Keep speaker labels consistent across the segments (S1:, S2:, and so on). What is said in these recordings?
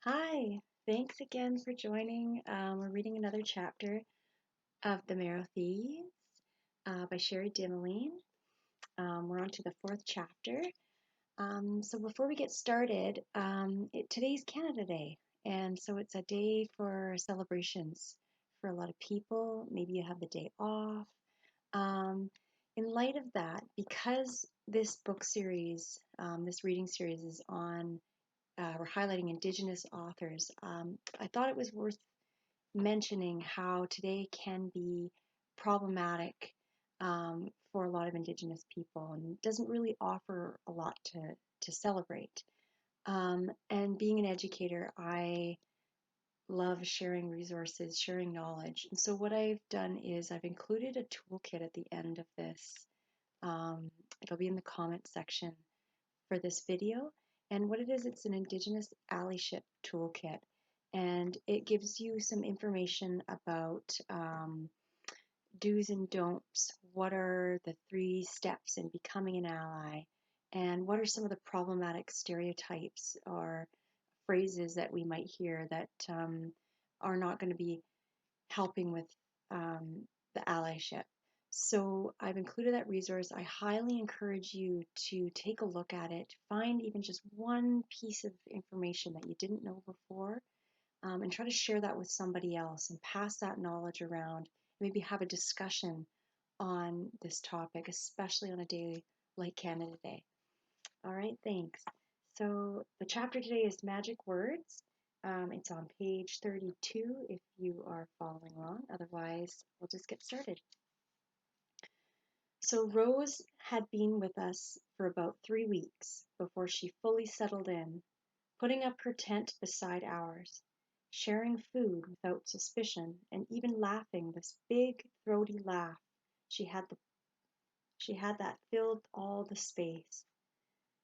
S1: Hi, thanks again for joining. We're reading another chapter of The Marrow Thieves by Sherry Dimeline. We're on to the fourth chapter. So before we get started, today's Canada Day, and so it's a day for celebrations for a lot of people. Maybe you have the day off. Um, in light of that, because this book series, this reading series is on we're highlighting Indigenous authors. I thought it was worth mentioning how today can be problematic for a lot of Indigenous people and doesn't really offer a lot to celebrate. And being an educator, I love sharing resources, sharing knowledge. And so what I've done is I've included a toolkit at the end of this. It'll be in the comment section for this video. And what it is, it's an Indigenous Allyship Toolkit. And it gives you some information about do's and don'ts. What are the 3 steps in becoming an ally? And what are some of the problematic stereotypes or phrases that we might hear that are not going to be helping with the allyship? So I've included that resource. I highly encourage you to take a look at it, find even just one piece of information that you didn't know before, and try to share that with somebody else and pass that knowledge around. Maybe have a discussion on this topic, especially on a day like Canada Day. All right, thanks. So the chapter today is Magic Words. It's on page 32 if you are following along. Otherwise, we'll just get started. So Rose had been with us for about 3 weeks before she fully settled in, putting up her tent beside ours, sharing food without suspicion, and even laughing this big, throaty laugh she had that filled all the space.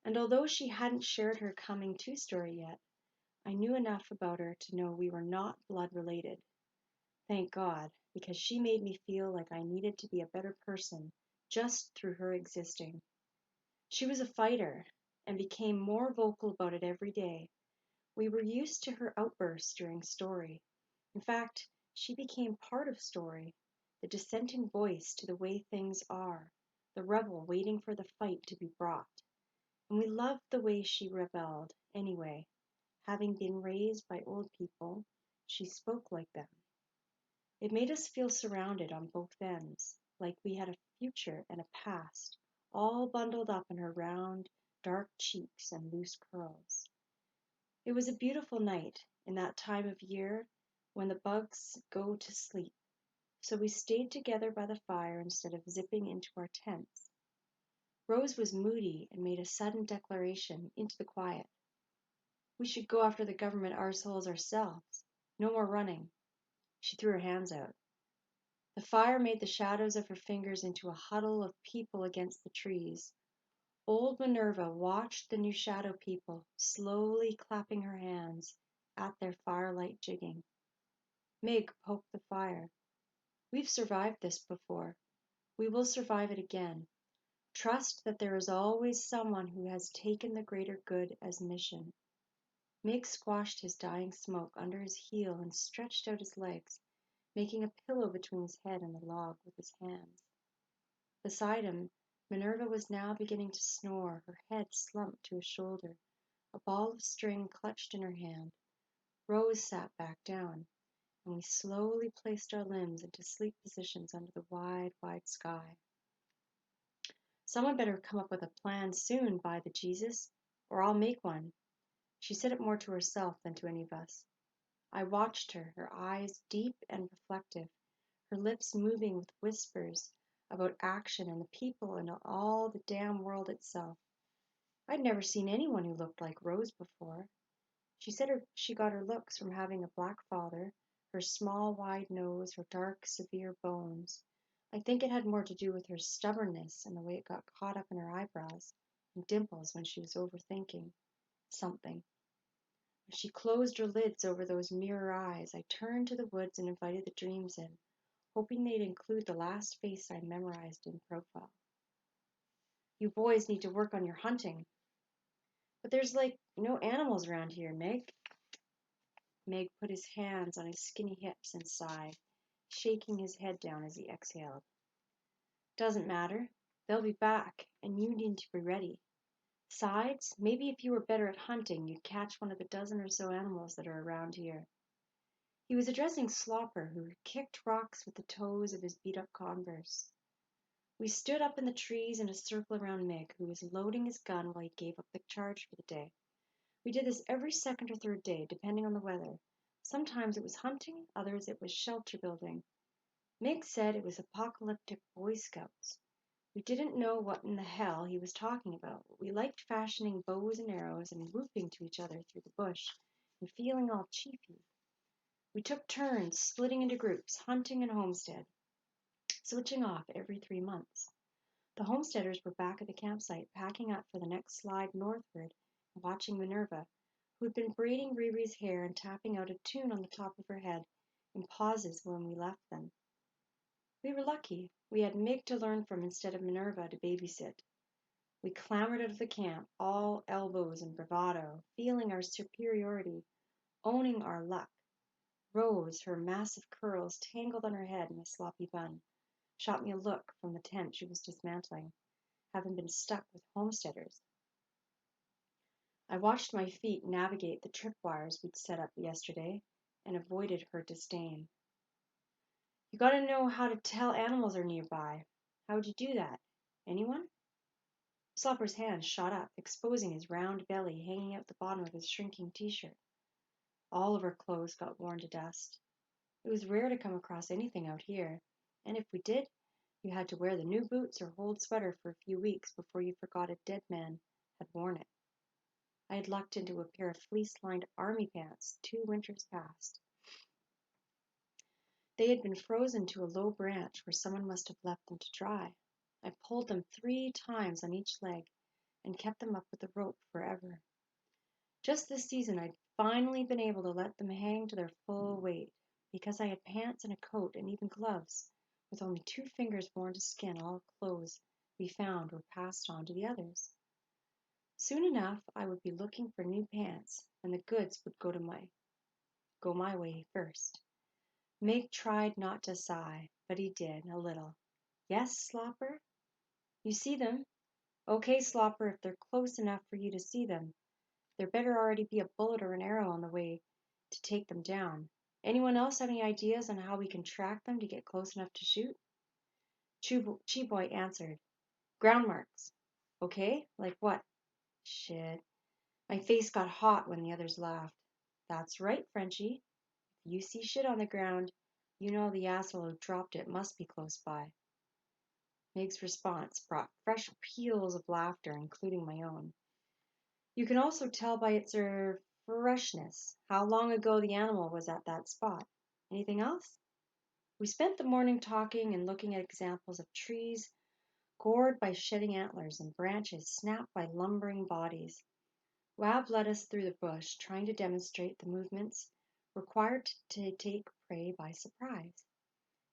S1: And although she hadn't shared her coming to story yet, I knew enough about her to know we were not blood related. Thank God, because she made me feel like I needed to be a better person just through her existing. She was a fighter and became more vocal about it every day. We were used to her outbursts during story. In fact, she became part of story, the dissenting voice to the way things are, the rebel waiting for the fight to be brought. And we loved the way she rebelled anyway. Having been raised by old people, she spoke like them. It made us feel surrounded on both ends, like we had a future and a past, all bundled up in her round, dark cheeks and loose curls. It was a beautiful night in that time of year when the bugs go to sleep, so we stayed together by the fire instead of zipping into our tents. Rose was moody and made a sudden declaration into the quiet. We should go after the government arseholes ourselves. No more running. She threw her hands out. The fire made the shadows of her fingers into a huddle of people against the trees. Old Minerva watched the new shadow people, slowly clapping her hands at their firelight jigging. Mig poked the fire. We've survived this before. We will survive it again. Trust that there is always someone who has taken the greater good as mission. Mig squashed his dying smoke under his heel and stretched out his legs, making a pillow between his head and the log with his hands. Beside him, Minerva was now beginning to snore, her head slumped to his shoulder, a ball of string clutched in her hand. Rose sat back down, and we slowly placed our limbs into sleep positions under the wide, wide sky. Someone better come up with a plan soon, by the Jesus, or I'll make one. She said it more to herself than to any of us. I watched her, her eyes deep and reflective, her lips moving with whispers about action and the people and all the damn world itself. I'd never seen anyone who looked like Rose before. She said she got her looks from having a black father, her small, wide nose, her dark, severe bones. I think it had more to do with her stubbornness and the way it got caught up in her eyebrows and dimples when she was overthinking something. As she closed her lids over those mirror eyes, I turned to the woods and invited the dreams in, hoping they'd include the last face I memorized in profile. You boys need to work on your hunting. But there's like no animals around here, Meg. Meg put his hands on his skinny hips and sighed, shaking his head down as he exhaled. Doesn't matter. They'll be back, and you need to be ready. Besides, maybe if you were better at hunting, you'd catch one of the dozen or so animals that are around here. He was addressing Slopper, who kicked rocks with the toes of his beat-up Converse. We stood up in the trees in a circle around Meg, who was loading his gun while he gave up the charge for the day. We did this every second or third day, depending on the weather. Sometimes it was hunting, others it was shelter building. Meg said it was apocalyptic Boy Scouts. We didn't know what in the hell he was talking about, but we liked fashioning bows and arrows and whooping to each other through the bush and feeling all chiefy. We took turns splitting into groups, hunting and homestead, switching off every 3 months. The homesteaders were back at the campsite, packing up for the next slide northward and watching Minerva, who had been braiding Riri's hair and tapping out a tune on the top of her head in pauses when we left them. We were lucky. We had Mig to learn from instead of Minerva to babysit. We clambered out of the camp, all elbows and bravado, feeling our superiority, owning our luck. Rose, her massive curls tangled on her head in a sloppy bun, shot me a look from the tent she was dismantling, having been stuck with homesteaders. I watched my feet navigate the tripwires we'd set up yesterday and avoided her disdain. You gotta know how to tell animals are nearby. How would you do that? Anyone? Slopper's hand shot up, exposing his round belly hanging out the bottom of his shrinking t-shirt. All of her clothes got worn to dust. It was rare to come across anything out here, and if we did, you had to wear the new boots or old sweater for a few weeks before you forgot a dead man had worn it. I had lucked into a pair of fleece-lined army pants 2 winters past. They had been frozen to a low branch where someone must have left them to dry. I pulled them 3 times on each leg and kept them up with the rope forever. Just this season I'd finally been able to let them hang to their full weight, because I had pants and a coat and even gloves, with only 2 fingers worn to skin. All clothes we found were passed on to the others. Soon enough I would be looking for new pants, and the goods would go my way first. Mig tried not to sigh, but he did, a little. Yes, Slopper? You see them? Okay, Slopper, if they're close enough for you to see them. There better already be a bullet or an arrow on the way to take them down. Anyone else have any ideas on how we can track them to get close enough to shoot? Cheeboy answered. Ground marks. Okay, like what? Shit. My face got hot when the others laughed. That's right, Frenchie. If you see shit on the ground, you know the asshole who dropped it must be close by. Meg's response brought fresh peals of laughter, including my own. You can also tell by its freshness how long ago the animal was at that spot. Anything else? We spent the morning talking and looking at examples of trees gored by shedding antlers and branches snapped by lumbering bodies. Wab led us through the bush, trying to demonstrate the movements required to take prey by surprise.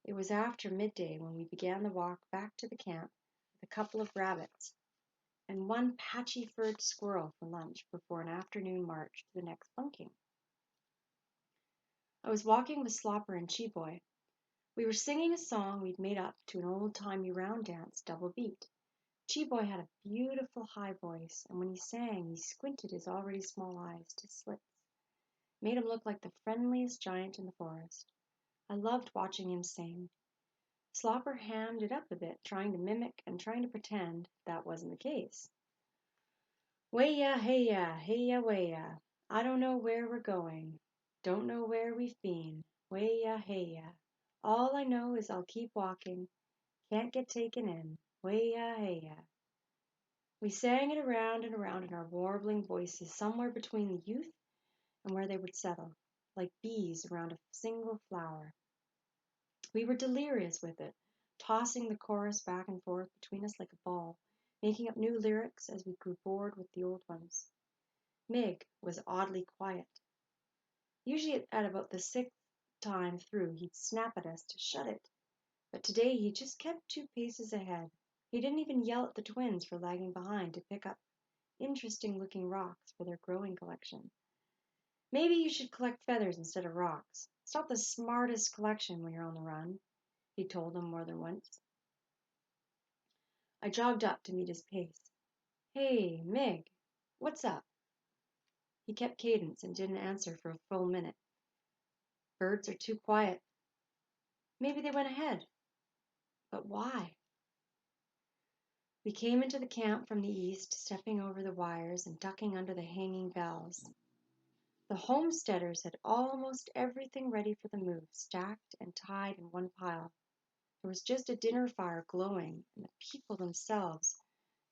S1: It was after midday when we began the walk back to the camp with a couple of rabbits and one patchy-furred squirrel for lunch before an afternoon march to the next bunking. I was walking with Slopper and Cheeboy. We were singing a song we'd made up to an old-timey round dance double beat. Cheeboy had a beautiful high voice, and when he sang, he squinted his already small eyes to slits. Made him look like the friendliest giant in the forest. I loved watching him sing. Slopper hammed it up a bit, trying to mimic and trying to pretend that wasn't the case. Way-ya, hey-ya, hey-ya, way-ya. I don't know where we're going. Don't know where we've been. Way-ya, hey-ya. All I know is I'll keep walking. Can't get taken in. Way-ya, hey-ya. We sang it around and around in our warbling voices, somewhere between the youth and where they would settle, like bees around a single flower. We were delirious with it, tossing the chorus back and forth between us like a ball, making up new lyrics as we grew bored with the old ones. Mig was oddly quiet. Usually at about the 6th time through, he'd snap at us to shut it, but today he just kept 2 paces ahead. He didn't even yell at the twins for lagging behind to pick up interesting-looking rocks for their growing collection. Maybe you should collect feathers instead of rocks. It's not the smartest collection when you're on the run, he told him more than once. I jogged up to meet his pace. Hey, Mig, what's up? He kept cadence and didn't answer for a full minute. Birds are too quiet. Maybe they went ahead. But why? We came into the camp from the east, stepping over the wires and ducking under the hanging bells. The homesteaders had almost everything ready for the move, stacked and tied in one pile. There was just a dinner fire glowing, and the people themselves,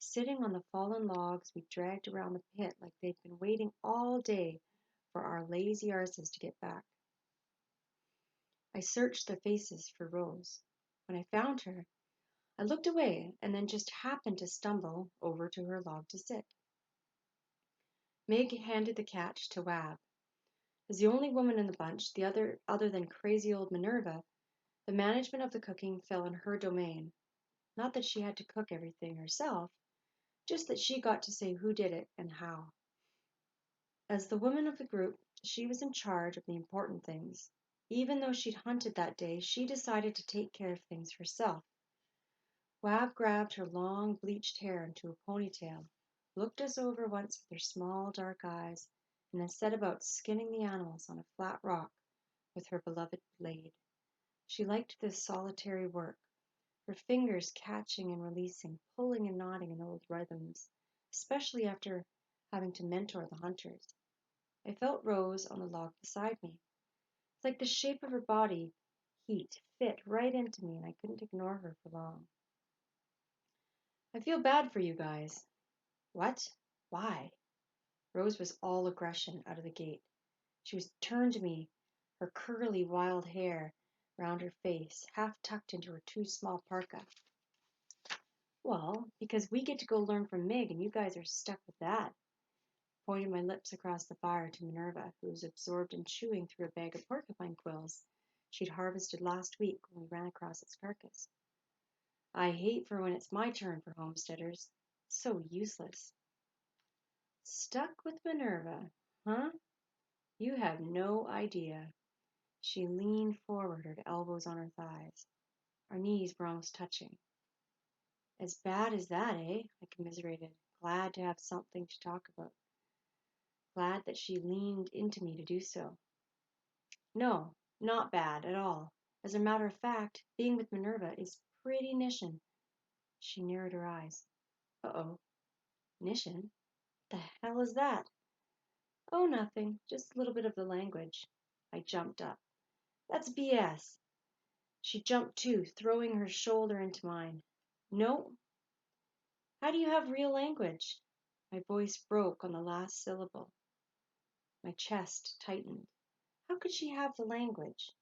S1: sitting on the fallen logs we dragged around the pit like they'd been waiting all day for our lazy arses to get back. I searched their faces for Rose. When I found her, I looked away and then just happened to stumble over to her log to sit. Meg handed the catch to Wab. As the only woman in the bunch, other than crazy old Minerva, the management of the cooking fell in her domain. Not that she had to cook everything herself, just that she got to say who did it and how. As the woman of the group, she was in charge of the important things. Even though she'd hunted that day, she decided to take care of things herself. Wab grabbed her long bleached hair into a ponytail, looked us over once with her small dark eyes, and then set about skinning the animals on a flat rock with her beloved blade. She liked this solitary work, her fingers catching and releasing, pulling and knotting in old rhythms, especially after having to mentor the hunters. I felt Rose on the log beside me. It's like the shape of her body, heat, fit right into me, and I couldn't ignore her for long. I feel bad for you guys. What? Why? Rose was all aggression out of the gate. She was turned to me, her curly wild hair round her face, half tucked into her too small parka. Well, because we get to go learn from Mig and you guys are stuck with that. Pointed my lips across the fire to Minerva, who was absorbed in chewing through a bag of porcupine quills she'd harvested last week when we ran across its carcass. I hate for when it's my turn for homesteaders. So useless. Stuck with Minerva, huh? You have no idea. She leaned forward, her elbows on her thighs. Our knees were almost touching. As bad as that, eh? I commiserated, glad to have something to talk about. Glad that she leaned into me to do so. No, not bad at all. As a matter of fact, being with Minerva is pretty Nishan. She narrowed her eyes. Uh-oh. Nishan? What the hell is that? Oh, nothing. Just a little bit of the language. I jumped up. That's BS. She jumped too, throwing her shoulder into mine. No. How do you have real language? My voice broke on the last syllable. My chest tightened. How could she have the language?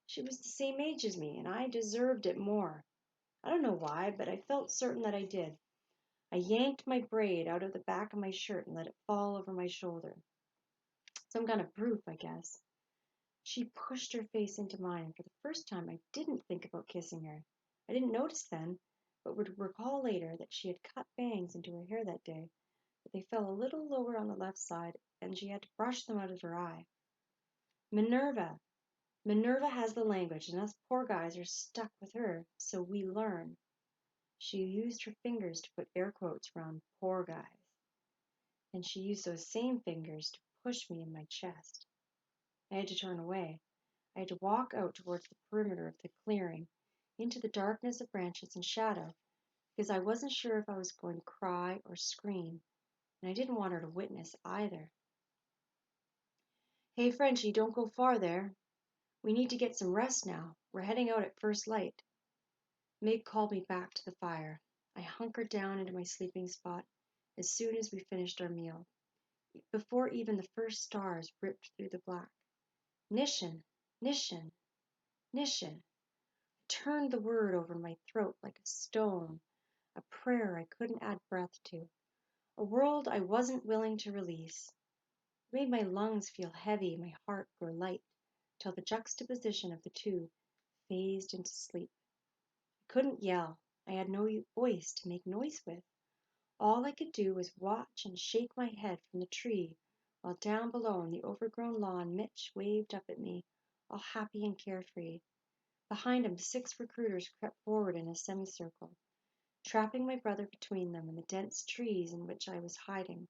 S1: She was the same age as me, and I deserved it more. I don't know why, but I felt certain that I did. I yanked my braid out of the back of my shirt and let it fall over my shoulder. Some kind of proof, I guess. She pushed her face into mine, and for the first time I didn't think about kissing her. I didn't notice then, but would recall later that she had cut bangs into her hair that day, but they fell a little lower on the left side, and she had to brush them out of her eye. Minerva! Minerva has the language, and us poor guys are stuck with her, so we learn. She used her fingers to put air quotes around poor guys, and she used those same fingers to push me in my chest. I had to turn away. I had to walk out towards the perimeter of the clearing, into the darkness of branches and shadow, because I wasn't sure if I was going to cry or scream, and I didn't want her to witness either. Hey, Frenchie, don't go far there. We need to get some rest now. We're heading out at first light. Meg called me back to the fire. I hunkered down into my sleeping spot as soon as we finished our meal, before even the first stars ripped through the black. Nishan, Nishan, Nishan. I turned the word over my throat like a stone, a prayer I couldn't add breath to, a world I wasn't willing to release. It made my lungs feel heavy, my heart grow light, till the juxtaposition of the two phased into sleep. I couldn't yell. I had no voice to make noise with. All I could do was watch and shake my head from the tree while down below on the overgrown lawn Mitch waved up at me, all happy and carefree. Behind him 6 recruiters crept forward in a semicircle, trapping my brother between them and the dense trees in which I was hiding.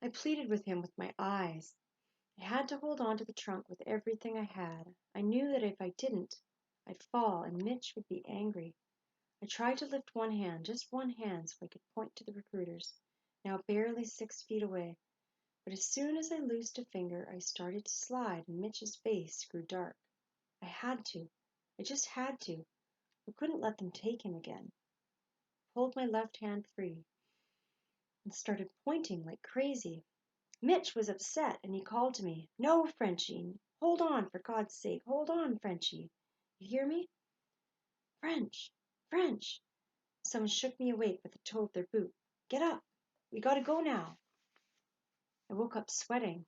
S1: I pleaded with him with my eyes. I had to hold on to the trunk with everything I had. I knew that if I didn't, I'd fall and Mitch would be angry. I tried to lift one hand, just one hand, so I could point to the recruiters, now barely 6 feet away. But as soon as I loosed a finger, I started to slide and Mitch's face grew dark. I had to. I just had to. I couldn't let them take him again. I pulled my left hand free and started pointing like crazy. Mitch was upset and he called to me, "No, Frenchie, hold on, for God's sake, hold on, Frenchie. You hear me? French, French." Someone shook me awake with the toe of their boot. "Get up. We gotta go now." I woke up sweating.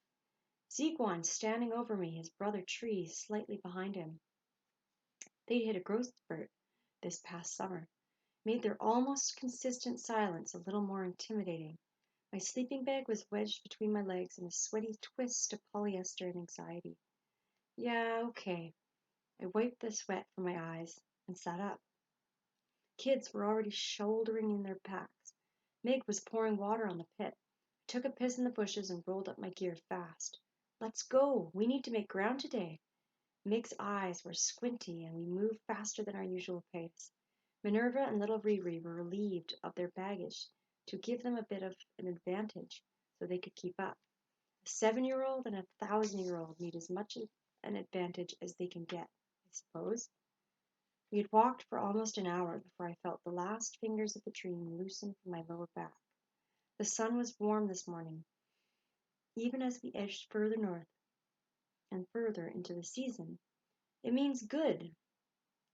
S1: Ziguan standing over me, his brother Tree slightly behind him. They'd hit a growth spurt this past summer, made their almost consistent silence a little more intimidating. My sleeping bag was wedged between my legs in a sweaty twist of polyester and anxiety. Yeah, okay. I wiped the sweat from my eyes and sat up. Kids were already shouldering in their packs. Meg was pouring water on the pit. I took a piss in the bushes and rolled up my gear fast. "Let's go. We need to make ground today." Meg's eyes were squinty and we moved faster than our usual pace. Minerva and little Riri were relieved of their baggage to give them a bit of an advantage so they could keep up. A 7-year-old and a 1,000-year-old need as much an advantage as they can get, I suppose. We had walked for almost an hour before I felt the last fingers of the dream loosen from my lower back. The sun was warm this morning, even as we edged further north and further into the season. It means good.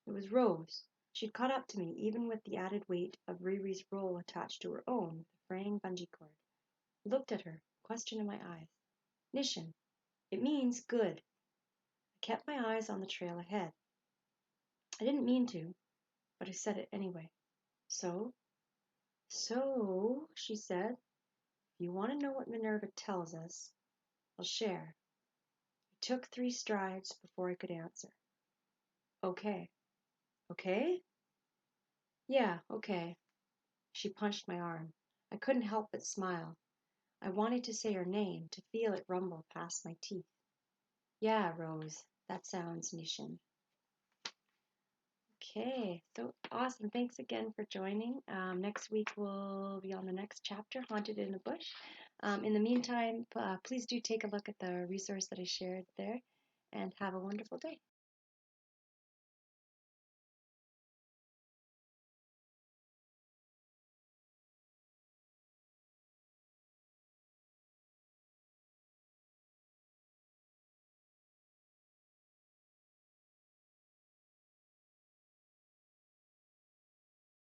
S1: It was Rose. She'd caught up to me, even with the added weight of Riri's roll attached to her own with a fraying bungee cord. I looked at her, question in my eyes. Nishan. It means good. I kept my eyes on the trail ahead. I didn't mean to, but I said it anyway. So, she said, "if you want to know what Minerva tells us, I'll share." I took 3 strides before I could answer. Okay. Okay? Yeah, okay. She punched my arm. I couldn't help but smile. I wanted to say her name, to feel it rumble past my teeth. Yeah, Rose, that sounds Nishan. Okay, so awesome. Thanks again for joining. Next week we'll be on the next chapter, Haunted in the Bush. In the meantime, please do take a look at the resource that I shared there and have a wonderful day.